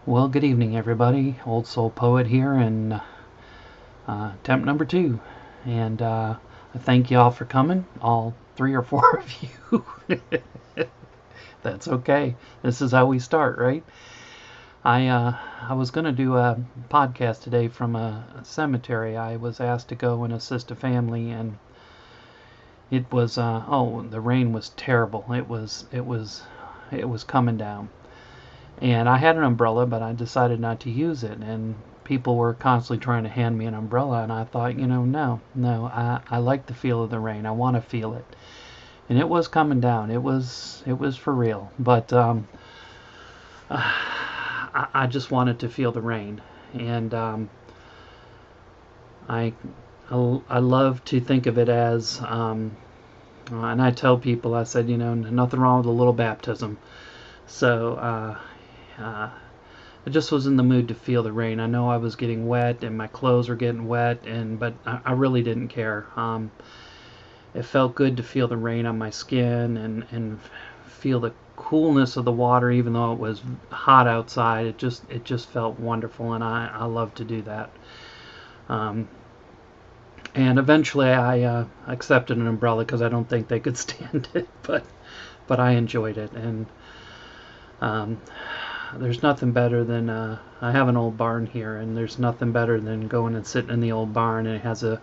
Well, good evening, everybody. Old Soul Poet here, and attempt number 2. And I thank you all for coming, all 3 or 4 of you. That's okay. This is how we start, right? I was going to do a podcast today from a cemetery. I was asked to go and assist a family, and it was the rain was terrible. It was coming down. And I had an umbrella, but I decided not to use it. And people were constantly trying to hand me an umbrella, and I thought, no, I like the feel of the rain. I want to feel it. And it was coming down. It was for real. But I just wanted to feel the rain. And I I love to think of it as, and I tell people, I said, nothing wrong with a little baptism. So I just was in the mood to feel the rain. I know I was getting wet and my clothes were getting wet, but I really didn't care. It felt good to feel the rain on my skin and feel the coolness of the water, even though it was hot outside. It just felt wonderful, and I love to do that. And eventually I accepted an umbrella because I don't think they could stand it, but I enjoyed it. And there's nothing better than I have an old barn here, and there's nothing better than going and sitting in the old barn, and it has a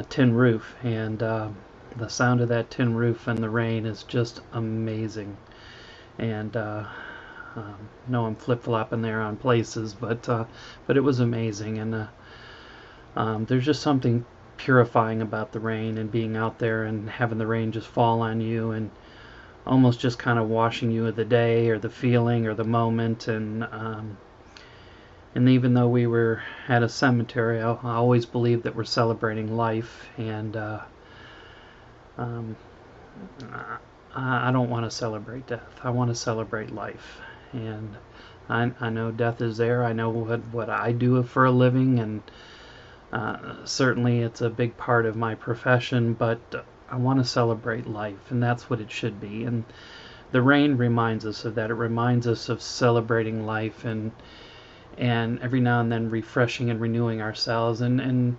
tin roof, and the sound of that tin roof and the rain is just amazing. And no, I'm flip-flopping there on places, but it was amazing. And there's just something purifying about the rain and being out there and having the rain just fall on you and almost just kind of washing you of the day or the feeling or the moment. And even though we were at a cemetery, I always believe that we're celebrating life. And I don't want to celebrate death. I want to celebrate life. And I know death is there. I know what I do for a living, and certainly it's a big part of my profession, but I want to celebrate life, and that's what it should be. And the rain reminds us of that. It reminds us of celebrating life, and every now and then refreshing and renewing ourselves. And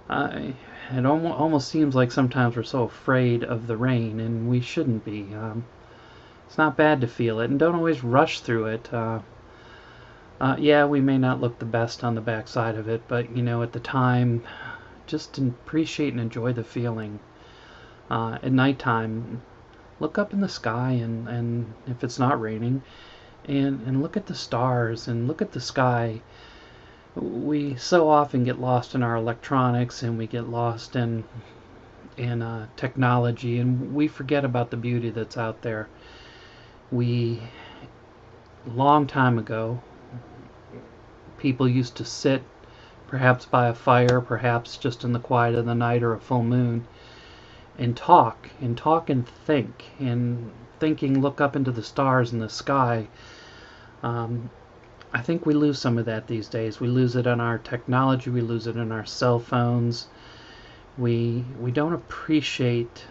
it almost seems like sometimes we're so afraid of the rain, and we shouldn't be. It's not bad to feel it, and don't always rush through it. Yeah, we may not look the best on the backside of it, but at the time, just appreciate and enjoy the feeling. At nighttime, look up in the sky, and if it's not raining, and look at the stars and look at the sky. We so often get lost in our electronics, and we get lost in technology, and we forget about the beauty that's out there. Long time ago, people used to sit perhaps by a fire, perhaps just in the quiet of the night or a full moon, and talk and think, and thinking, look up into the stars in the sky. I think we lose some of that these days. We lose it in our technology. We lose it in our cell phones. We don't appreciate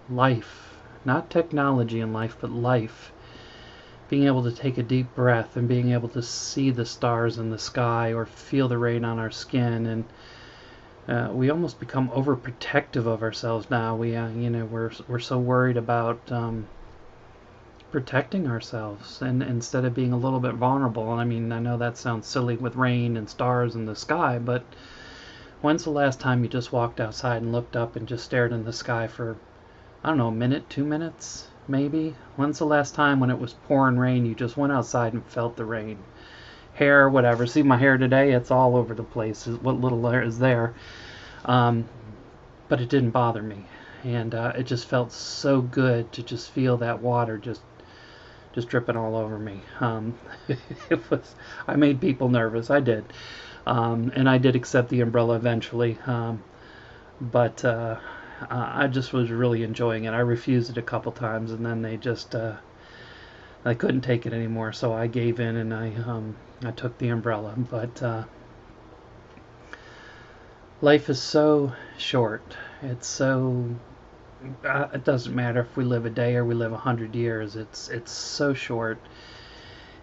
life, not technology in life, but life. Being able to take a deep breath and being able to see the stars in the sky or feel the rain on our skin. And we almost become overprotective of ourselves now. We're so worried about protecting ourselves, and instead of being a little bit vulnerable. And I mean, I know that sounds silly with rain and stars in the sky, but when's the last time you just walked outside and looked up and just stared in the sky for, I don't know, a minute, 2 minutes, maybe? When's the last time when it was pouring rain you just went outside and felt the rain? Hair, whatever. See my hair today? It's all over the place. What little hair is there. But it didn't bother me. And it just felt so good to just feel that water just dripping all over me. I made people nervous. I did. And I did accept the umbrella eventually. But I just was really enjoying it. I refused it a couple times, and then they just I couldn't take it anymore, so I gave in, and I took the umbrella. But life is so short. It's so it doesn't matter if we live a day or we live 100 years. It's so short,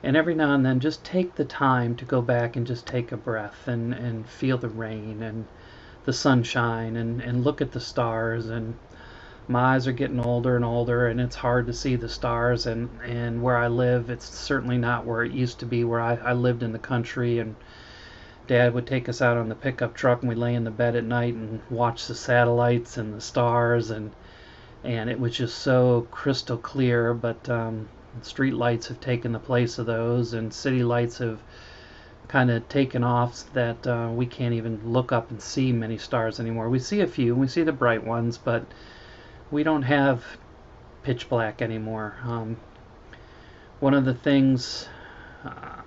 And every now and then, just take the time to go back and just take a breath and feel the rain and the sunshine and look at the stars. And my eyes are getting older and older, and it's hard to see the stars. And where I live, it's certainly not where it used to be, where I lived in the country, and Dad would take us out on the pickup truck, and we'd lay in the bed at night and watch the satellites and the stars, and it was just so crystal clear. But street lights have taken the place of those, and city lights have kind of taken off that we can't even look up and see many stars anymore. We see a few, we see the bright ones, but we don't have pitch black anymore. One of the things,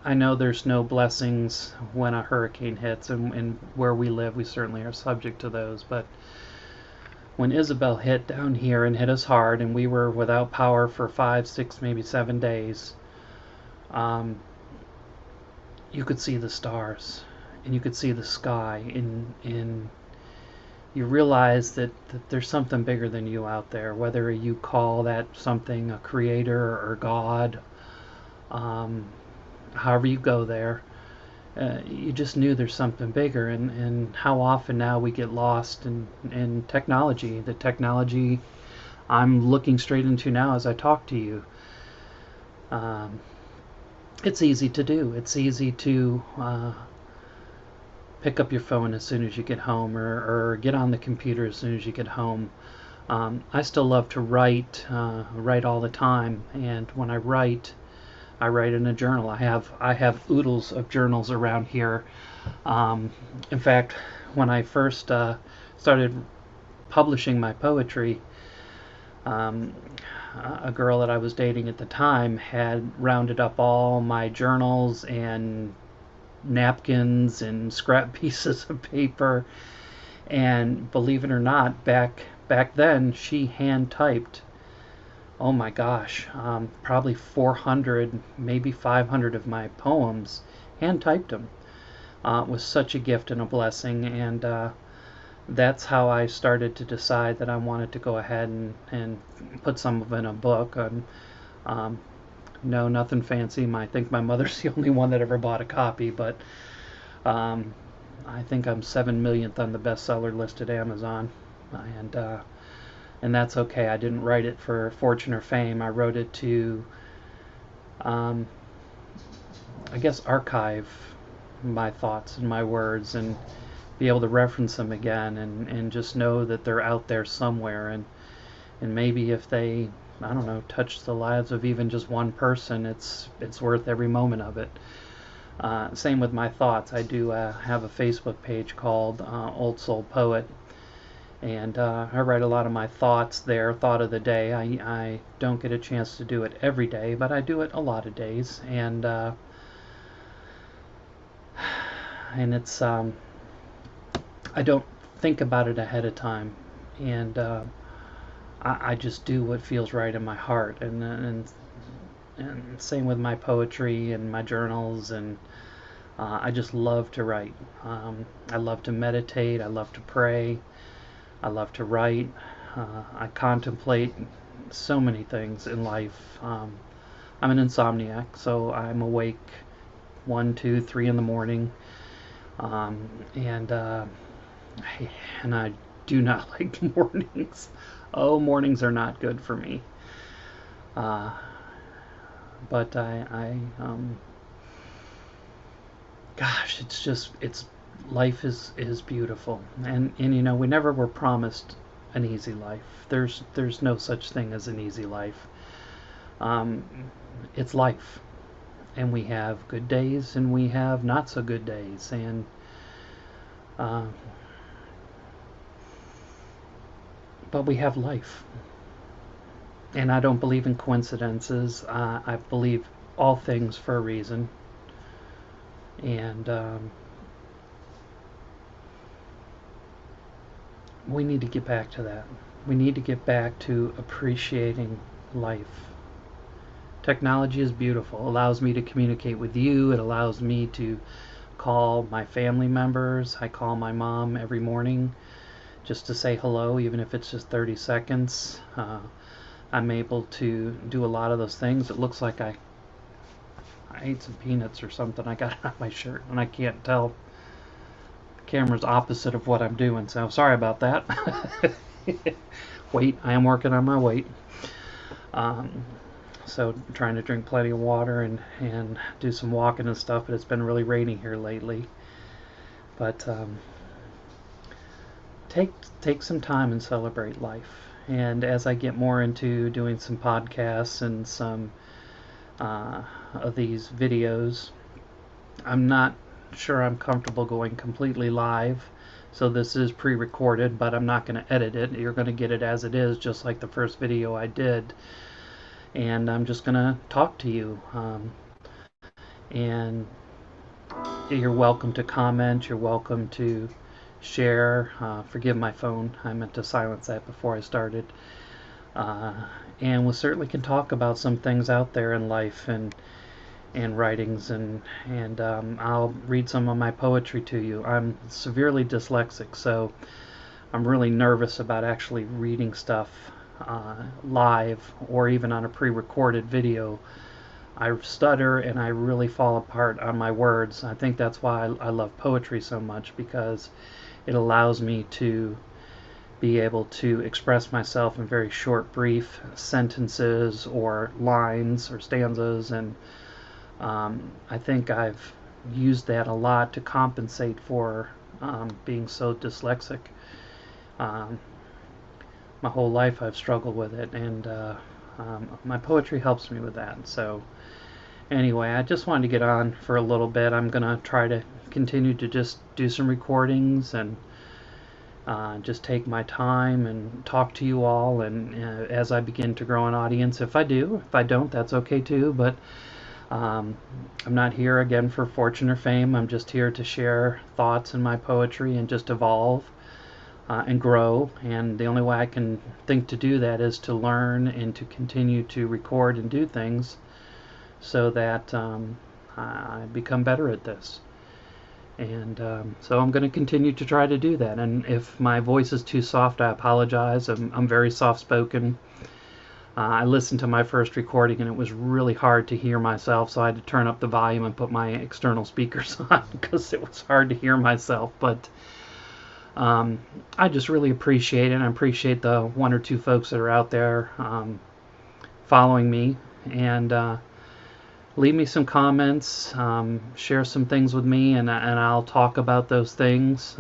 I know there's no blessings when a hurricane hits, and where we live, we certainly are subject to those. But when Isabel hit down here and hit us hard, and we were without power for 5, 6, maybe 7 days, you could see the stars, and you could see the sky, and you realize that there's something bigger than you out there, whether you call that something a creator or God, however you go there. You just knew there's something bigger. And how often now we get lost in technology, the technology I'm looking straight into now as I talk to you. It's easy to do. It's easy to pick up your phone as soon as you get home, or get on the computer as soon as you get home. I still love to write all the time, and when I write in a journal. I have oodles of journals around here. In fact, when I first started publishing my poetry, a girl that I was dating at the time had rounded up all my journals and napkins and scrap pieces of paper, and believe it or not, back then she hand typed, oh my gosh, probably 400, maybe 500 of my poems, hand typed them. It was such a gift and a blessing, and that's how I started to decide that I wanted to go ahead and put some of it in a book. No, nothing fancy. I think my mother's the only one that ever bought a copy, but I think I'm 7 millionth on the bestseller list at Amazon, and that's okay. I didn't write it for fortune or fame. I wrote it to, I guess, archive my thoughts and my words and be able to reference them again, and just know that they're out there somewhere, and maybe if they, I don't know, touch the lives of even just one person, it's worth every moment of it. Same with my thoughts. I do have a Facebook page called Old Soul Poet, and I write a lot of my thoughts there, thought of the day. I don't get a chance to do it every day, but I do it a lot of days, and it's I don't think about it ahead of time, and I just do what feels right in my heart, and same with my poetry and my journals, and I just love to write. I love to meditate. I love to pray. I love to write. I contemplate so many things in life. I'm an insomniac, so I'm awake 1, 2, 3 in the morning, and I do not like mornings. Oh, mornings are not good for me. But gosh, it's life is beautiful, and we never were promised an easy life. There's no such thing as an easy life. It's life, and we have good days and we have not so good days, and but we have life. And I don't believe in coincidences. I believe all things for a reason. And we need to get back to that. We need to get back to appreciating life. Technology is beautiful. It allows me to communicate with you. It allows me to call my family members. I call my mom every morning just to say hello, even if it's just 30 seconds. I'm able to do a lot of those things. It looks like I ate some peanuts or something. I got it on my shirt, and I can't tell. The camera's opposite of what I'm doing, so sorry about that. Weight. I am working on my weight. Um, so trying to drink plenty of water and do some walking and stuff, but it's been really rainy here lately. But take some time and celebrate life. And as I get more into doing some podcasts and some of these videos, I'm not sure I'm comfortable going completely live. So this is pre-recorded, but I'm not going to edit it. You're going to get it as it is, just like the first video I did. And I'm just going to talk to you. And you're welcome to comment. You're welcome to share. Forgive my phone. I meant to silence that before I started. And we certainly can talk about some things out there in life and writings, and I'll read some of my poetry to you. I'm severely dyslexic, so I'm really nervous about actually reading stuff live or even on a pre-recorded video. I stutter and I really fall apart on my words. I think that's why I love poetry so much, because it allows me to be able to express myself in very short, brief sentences or lines or stanzas, and I think I've used that a lot to compensate for being so dyslexic. My whole life I've struggled with it, and my poetry helps me with that. So anyway, I just wanted to get on for a little bit. I'm going to try to continue to just do some recordings and just take my time and talk to you all, and as I begin to grow an audience, if I do. If I don't, that's okay too, but I'm not here again for fortune or fame. I'm just here to share thoughts in my poetry and just evolve and grow. And the only way I can think to do that is to learn and to continue to record and do things so that I become better at this. And so I'm going to continue to try to do that. And if my voice is too soft, I apologize. I'm very soft-spoken. I listened to my first recording and it was really hard to hear myself, so I had to turn up the volume and put my external speakers on because it was hard to hear myself. But I just really appreciate it. I appreciate the one or two folks that are out there following me, and leave me some comments, share some things with me, and I'll talk about those things,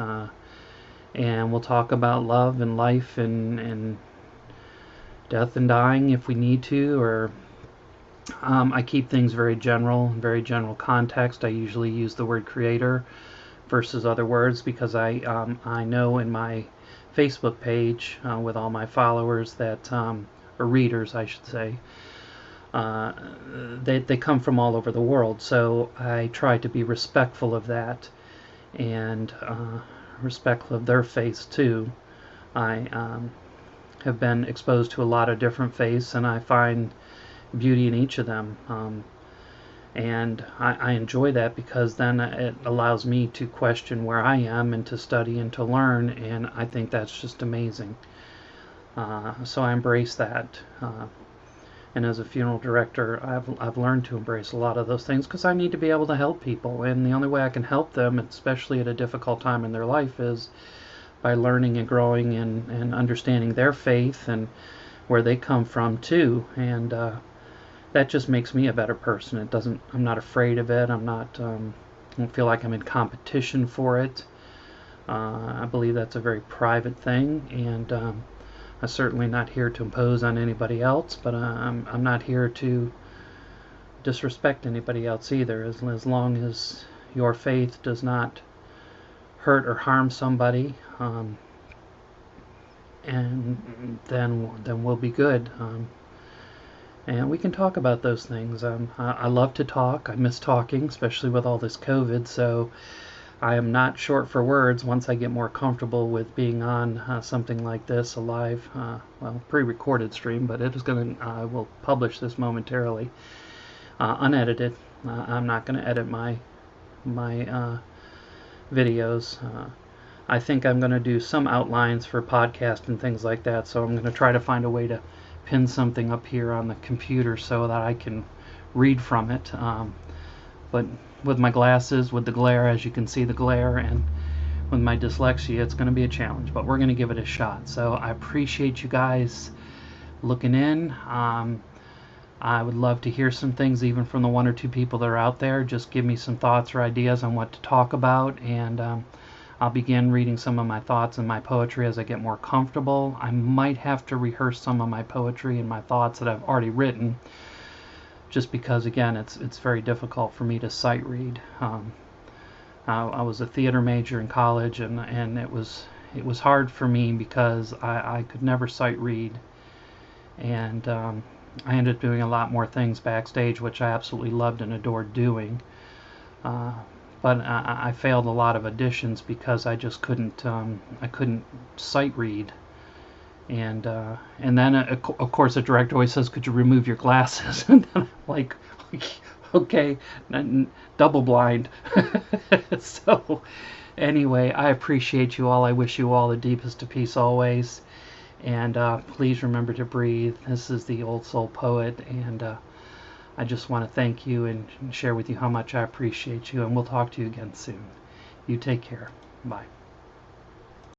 and we'll talk about love and life and death and dying if we need to, or I keep things very general context. I usually use the word creator versus other words because I know in my Facebook page with all my followers that, or readers I should say, they come from all over the world, so I try to be respectful of that and respectful of their faiths too. I have been exposed to a lot of different faiths, and I find beauty in each of them. And I enjoy that because then it allows me to question where I am and to study and to learn, and I think that's just amazing. So I embrace that. And as a funeral director, I've learned to embrace a lot of those things because I need to be able to help people, and the only way I can help them, especially at a difficult time in their life, is by learning and growing and understanding their faith and where they come from too. And that just makes me a better person. I'm not afraid of it. I don't feel like I'm in competition for it. I believe that's a very private thing, and I'm certainly not here to impose on anybody else, but I'm not here to disrespect anybody else either. As long as your faith does not hurt or harm somebody, and then we'll be good. And we can talk about those things. I love to talk. I miss talking, especially with all this COVID. So I am not short for words once I get more comfortable with being on something like this, a live, pre-recorded stream. But I will publish this momentarily, unedited. I'm not going to edit my videos. I think I'm going to do some outlines for podcast and things like that, so I'm going to try to find a way to pin something up here on the computer so that I can read from it. But with my glasses, with the glare, as you can see the glare, and with my dyslexia, it's going to be a challenge, but we're going to give it a shot. So I appreciate you guys looking in. I would love to hear some things, even from the one or two people that are out there. Just give me some thoughts or ideas on what to talk about, and I'll begin reading some of my thoughts and my poetry as I get more comfortable. I might have to rehearse some of my poetry and my thoughts that I've already written, just because, again, it's very difficult for me to sight read. I was a theater major in college, and it was hard for me because I could never sight read, and I ended up doing a lot more things backstage, which I absolutely loved and adored doing. But I failed a lot of auditions because I just couldn't sight read. And then of course the director always says, "Could you remove your glasses?" And then I'm like, okay, double blind. So anyway, I appreciate you all. I wish you all the deepest of peace always. And please remember to breathe. This is the Old Soul Poet, and I just want to thank you and share with you how much I appreciate you. And we'll talk to you again soon. You take care. Bye.